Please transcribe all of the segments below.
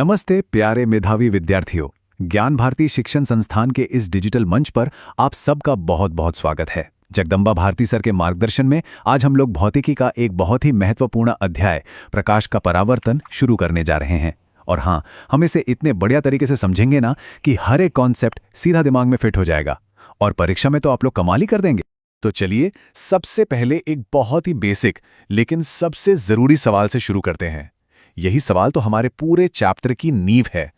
नमस्ते प्यारे मेधावी विद्यार्थियों। ज्ञान भारती शिक्षण संस्थान के इस डिजिटल मंच पर आप सबका बहुत बहुत स्वागत है। जगदम्बा भारती सर के मार्गदर्शन में आज हम लोग भौतिकी का एक बहुत ही महत्वपूर्ण अध्याय प्रकाश का परावर्तन शुरू करने जा रहे हैं। और हाँ, हम इसे इतने बढ़िया तरीके से समझेंगे ना कि हर एक कॉन्सेप्ट सीधा दिमाग में फिट हो जाएगा और परीक्षा में तो आप लोग कमाल ही कर देंगे। तो चलिए सबसे पहले एक बहुत ही बेसिक लेकिन सबसे जरूरी सवाल से शुरू करते हैं। यही सवाल तो हमारे पूरे चैप्टर की नींव है।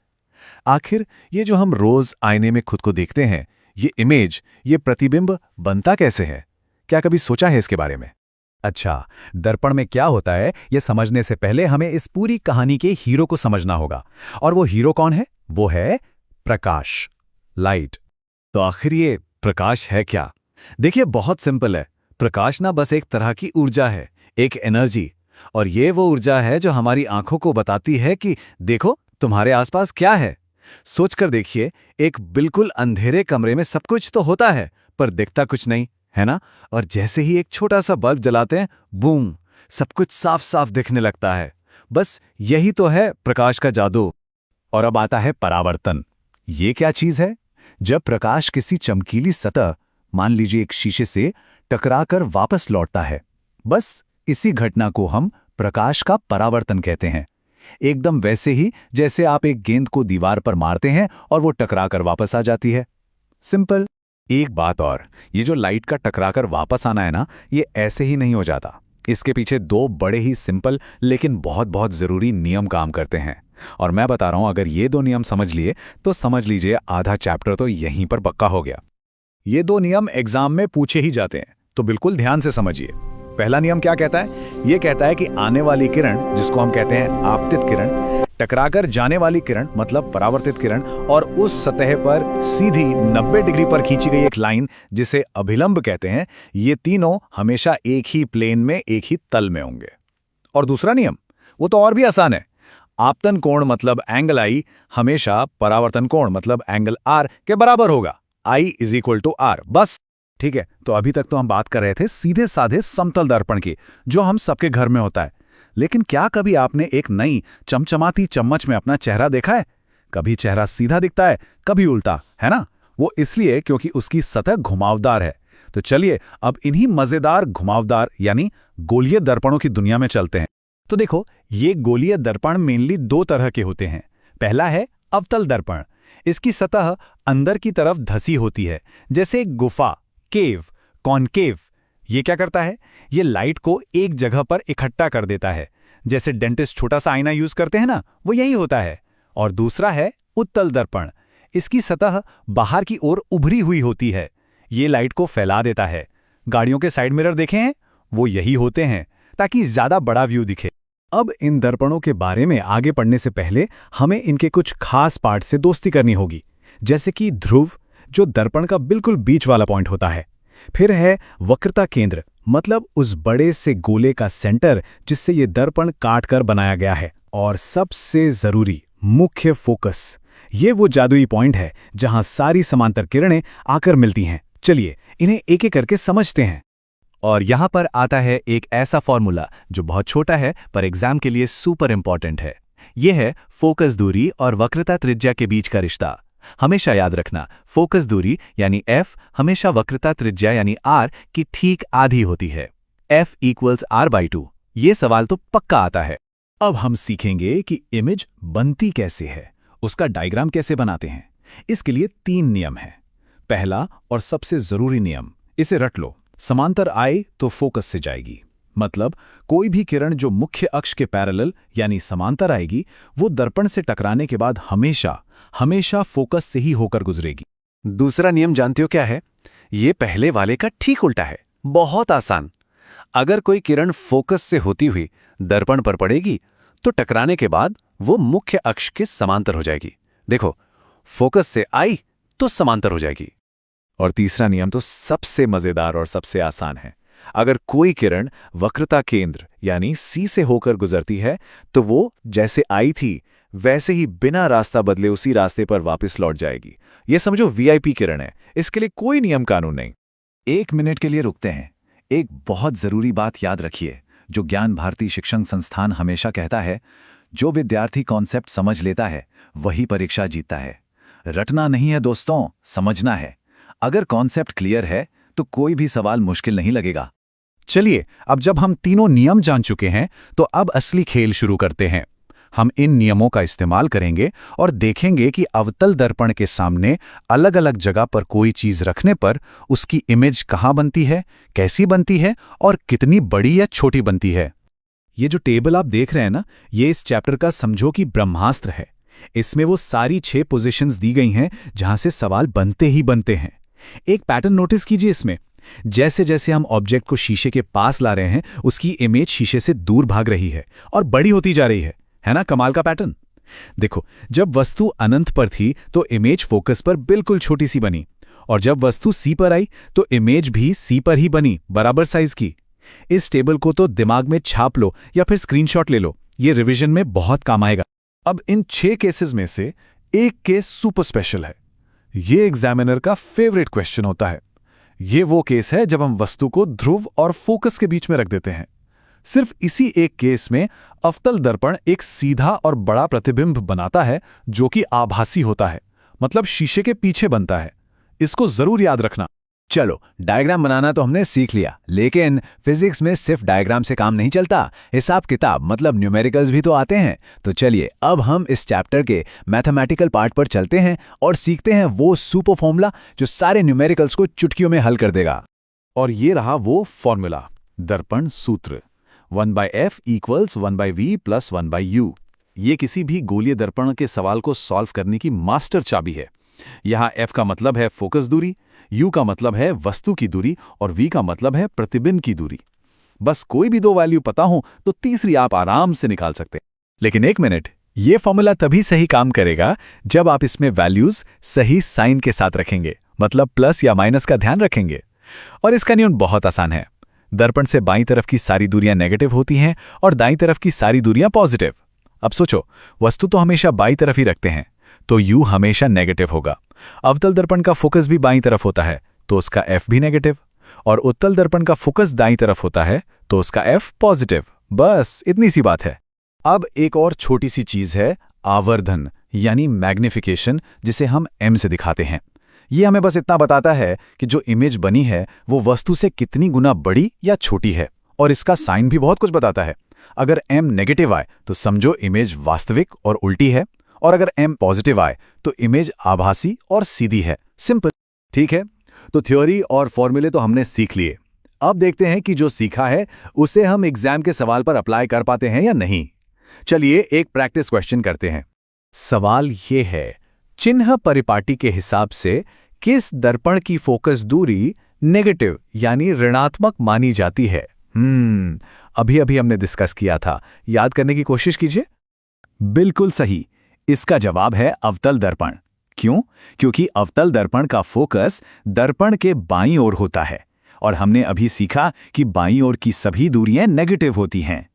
आखिर ये जो हम रोज आईने में खुद को देखते हैं, ये इमेज, ये प्रतिबिंब बनता कैसे है? क्या कभी सोचा है इसके बारे में? अच्छा, दर्पण में क्या होता है ये समझने से पहले हमें इस पूरी कहानी के हीरो को समझना होगा। और वो हीरो कौन है? वो है प्रकाश, लाइट। तो आखिर ये प्रकाश है क्या? देखिए, बहुत सिंपल है। प्रकाश ना बस एक तरह की ऊर्जा है, एक एनर्जी। और ये वो ऊर्जा है जो हमारी आंखों को बताती है कि देखो तुम्हारे आसपास क्या है। सोचकर देखिए, एक बिल्कुल अंधेरे कमरे में सब कुछ तो होता है पर दिखता कुछ नहीं, है ना? और जैसे ही एक छोटा सा बल्ब जलाते हैं, बूम, सब कुछ साफ साफ दिखने लगता है। बस यही तो है प्रकाश का जादू। और अब आता है परावर्तन। ये क्या चीज है? जब प्रकाश किसी चमकीली सतह, मान लीजिए एक शीशे से, टकराकर वापस लौटता है, बस इसी घटना को हम प्रकाश का परावर्तन कहते हैं। एकदम वैसे ही जैसे आप एक गेंद को दीवार पर मारते हैं और वो टकराकर वापस आ जाती है। सिंपल। एक बात और, ये जो लाइट का टकराकर वापस आना है ना, ये ऐसे ही नहीं हो जाता। इसके पीछे दो बड़े ही सिंपल लेकिन बहुत बहुत जरूरी नियम काम करते हैं। और मैं बता रहा हूं, अगर ये दो नियम समझ लिए तो समझ लीजिए आधा चैप्टर तो यहीं पर पक्का हो गया। ये दो नियम एग्जाम में पूछे ही जाते हैं, तो बिल्कुल ध्यान से समझिए। पहला नियम क्या कहता है? ये कहता है कि आने वाली किरण, जिसको हम कहते हैं आपतित किरण, टकराकर जाने वाली किरण मतलब परावर्तित किरण, और उस सतह पर सीधी 90 डिग्री पर खींची गई एक लाइन जिसे अभिलंब कहते हैं, ये तीनों हमेशा एक ही प्लेन में, एक ही तल में होंगे। और दूसरा नियम, वो तो और भी आसान है। आपतन कोण मतलब एंगल आई हमेशा परावर्तन कोण मतलब एंगल आर के बराबर होगा। I = R। बस, ठीक है। तो अभी तक तो हम बात कर रहे थे सीधे साधे समतल दर्पण की, जो हम सबके घर में होता है। लेकिन क्या कभी आपने एक नई चमचमाती चम्मच में अपना चेहरा देखा है? कभी चेहरा सीधा दिखता है, कभी उल्टा, है ना? वो इसलिए क्योंकि उसकी सतह घुमावदार है। तो चलिए अब इन्हीं मजेदार घुमावदार यानी गोलीय दर्पणों की दुनिया में चलते हैं। तो देखो, ये गोलीय दर्पण मेनली दो तरह के होते हैं। पहला है अवतल दर्पण। इसकी सतह अंदर की तरफ धसी होती है, जैसे एक गुफा, केव, कॉनकेव। ये क्या करता है? ये लाइट को एक जगह पर इकट्ठा कर देता है। जैसे डेंटिस्ट छोटा सा आईना यूज करते हैं ना, वो यही होता है। और दूसरा है उत्तल दर्पण। इसकी सतह बाहर की ओर उभरी हुई होती है। ये लाइट को फैला देता है। गाड़ियों के साइड मिरर देखे हैं? वो यही होते हैं, ताकि ज्यादा बड़ा व्यू दिखे। अब इन दर्पणों के बारे में आगे पढ़ने से पहले हमें इनके कुछ खास पार्ट से दोस्ती करनी होगी। जैसे कि ध्रुव, जो दर्पण का बिल्कुल बीच वाला पॉइंट होता है। फिर है वक्रता केंद्र, मतलब उस बड़े से गोले का सेंटर जिससे ये दर्पण काट कर बनाया गया है। और सबसे जरूरी मुख्य फोकस, ये वो जादुई पॉइंट है जहां सारी समांतर किरणें आकर मिलती हैं। चलिए इन्हें एक एक करके समझते हैं। और यहाँ पर आता है एक ऐसा फॉर्मूला जो बहुत छोटा है पर एग्जाम के लिए सुपर इंपॉर्टेंट है। यह है फोकस दूरी और वक्रता त्रिज्या के बीच का रिश्ता। हमेशा याद रखना, फोकस दूरी यानी F हमेशा वक्रता त्रिज्या यानी R की ठीक आधी होती है। F = R/2। ये सवाल तो पक्का आता है। अब हम सीखेंगे कि इमेज बनती कैसे है, उसका डायग्राम कैसे बनाते हैं। इसके लिए 3 नियम हैं। पहला और सबसे जरूरी नियम, इसे रट लो। समांतर आए तो फोकस से जाएगी, मतलब कोई भी किरण जो मुख्य अक्ष के पैरेलल यानी समांतर आएगी, वो दर्पण से टकराने के बाद हमेशा फोकस से ही होकर गुजरेगी। दूसरा नियम जानते हो क्या है? ये पहले वाले का ठीक उल्टा है। बहुत आसान। अगर कोई किरण फोकस से होती हुई दर्पण पर पड़ेगी तो टकराने के बाद वो मुख्य अक्ष के समांतर हो जाएगी। देखो, फोकस से आई तो समांतर हो जाएगी। और तीसरा नियम तो सबसे मजेदार और सबसे आसान है। अगर कोई किरण वक्रता केंद्र यानी C से होकर गुजरती है तो वो जैसे आई थी वैसे ही बिना रास्ता बदले उसी रास्ते पर वापस लौट जाएगी। ये समझो VIP किरण है, इसके लिए कोई नियम कानून नहीं। 1 मिनट के लिए रुकते हैं। एक बहुत जरूरी बात याद रखिए, जो ज्ञान भारती शिक्षण संस्थान हमेशा कहता है, जो विद्यार्थी कॉन्सेप्ट समझ लेता है वही परीक्षा जीतता है। रटना नहीं है दोस्तों, समझना है। अगर कॉन्सेप्ट क्लियर है तो कोई भी सवाल मुश्किल नहीं लगेगा। चलिए, अब जब हम तीनों नियम जान चुके हैं तो अब असली खेल शुरू करते हैं। हम इन नियमों का इस्तेमाल करेंगे और देखेंगे कि अवतल दर्पण के सामने अलग अलग जगह पर कोई चीज रखने पर उसकी इमेज कहाँ बनती है, कैसी बनती है और कितनी बड़ी या छोटी बनती है। ये जो टेबल आप देख रहे हैं ना, ये इस चैप्टर का समझो कि ब्रह्मास्त्र है। इसमें वो सारी 6 पोजीशंस दी गई हैं जहां से सवाल बनते ही बनते हैं। एक पैटर्न नोटिस कीजिए इसमें। जैसे जैसे हम ऑब्जेक्ट को शीशे के पास ला रहे हैं, उसकी इमेज शीशे से दूर भाग रही है और बड़ी होती जा रही है ना? कमाल का पैटर्न। देखो, जब वस्तु अनंत पर थी तो इमेज फोकस पर बिल्कुल छोटी सी बनी, और जब वस्तु सी पर आई तो इमेज भी सी पर ही बनी, बराबर साइज की। इस टेबल को तो दिमाग में छाप लो या फिर स्क्रीनशॉट ले लो, ये रिवीजन में बहुत काम आएगा। अब इन 6 केसेस में से एक केस सुपर स्पेशल है। ये एग्जामिनर का फेवरेट क्वेश्चन होता है। ये वो केस है जब हम वस्तु को ध्रुव और फोकस के बीच में रख देते हैं। सिर्फ इसी एक केस में अवतल दर्पण एक सीधा और बड़ा प्रतिबिंब बनाता है जो कि आभासी होता है, मतलब शीशे के पीछे बनता है। इसको जरूर याद रखना। चलो, डायग्राम बनाना तो हमने सीख लिया, लेकिन फिजिक्स में सिर्फ डायग्राम से काम नहीं चलता। हिसाब किताब मतलब न्यूमेरिकल्स भी तो आते हैं। तो चलिए, अब हम इस चैप्टर के मैथमेटिकल पार्ट पर चलते हैं और सीखते हैं वो सुपर फॉर्मूला जो सारे न्यूमेरिकल्स को चुटकियों में हल कर देगा। और ये रहा वो फॉर्मूला, दर्पण सूत्र 1/f = 1/v + 1/u। ये किसी भी गोलीय दर्पण के सवाल को सॉल्व करने की मास्टर चाबी है। यहाँ f का मतलब है फोकस दूरी, u का मतलब है वस्तु की दूरी और v का मतलब है प्रतिबिंब की दूरी। बस कोई भी 2 वैल्यू पता हो तो तीसरी आप आराम से निकाल सकते हैं। लेकिन एक मिनट, ये फॉर्मूला तभी सही काम करेगा जब आप इसमें वैल्यूज सही साइन के साथ रखेंगे, मतलब प्लस या माइनस का ध्यान रखेंगे। और इसका नियम बहुत आसान है। दर्पण से बाईं तरफ की सारी दूरियां नेगेटिव होती हैं और दाईं तरफ की सारी दूरियां पॉजिटिव। अब सोचो, वस्तु तो हमेशा बाईं तरफ ही रखते हैं, तो u हमेशा नेगेटिव होगा। अवतल दर्पण का फोकस भी बाईं तरफ होता है, तो उसका f भी नेगेटिव। और उत्तल दर्पण का फोकस दाईं तरफ होता है, तो उसका f पॉजिटिव। बस इतनी सी बात है। अब एक और छोटी सी चीज है, आवर्धन यानी मैग्निफिकेशन, जिसे हम m से दिखाते हैं। ये हमें बस इतना बताता है कि जो इमेज बनी है वो वस्तु से कितनी गुना बड़ी या छोटी है, और इसका साइन भी बहुत कुछ बताता है। अगर m नेगेटिव आए तो समझो इमेज वास्तविक और उल्टी है, और अगर m पॉजिटिव आए तो इमेज आभासी और सीधी है। सिंपल। ठीक है, तो थ्योरी और फॉर्मूले तो हमने सीख लिए। अब देखते हैं कि जो सीखा है उसे हम एग्जाम के सवाल पर अप्लाई कर पाते हैं या नहीं। चलिए एक प्रैक्टिस क्वेश्चन करते हैं। सवाल ये है, चिन्ह परिपाटी के हिसाब से किस दर्पण की फोकस दूरी नेगेटिव यानी ऋणात्मक मानी जाती है? अभी अभी हमने डिस्कस किया था, याद करने की कोशिश कीजिए। बिल्कुल सही, इसका जवाब है अवतल दर्पण। क्यों? क्योंकि अवतल दर्पण का फोकस दर्पण के बाईं ओर होता है, और हमने अभी सीखा कि बाईं ओर की सभी दूरियां नेगेटिव होती हैं।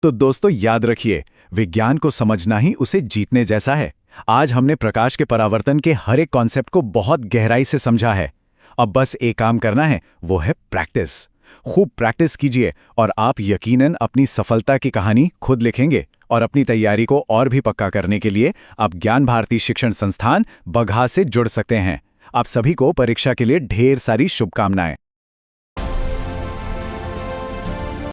तो दोस्तों याद रखिए, विज्ञान को समझना ही उसे जीतने जैसा है। आज हमने प्रकाश के परावर्तन के हर एक कॉन्सेप्ट को बहुत गहराई से समझा है। अब बस एक काम करना है, वो है प्रैक्टिस। खूब प्रैक्टिस कीजिए और आप यकीनन अपनी सफलता की कहानी खुद लिखेंगे। और अपनी तैयारी को और भी पक्का करने के लिए आप ज्ञान भारती शिक्षण संस्थान बगहा से जुड़ सकते हैं। आप सभी को परीक्षा के लिए ढेर सारी शुभकामनाएं।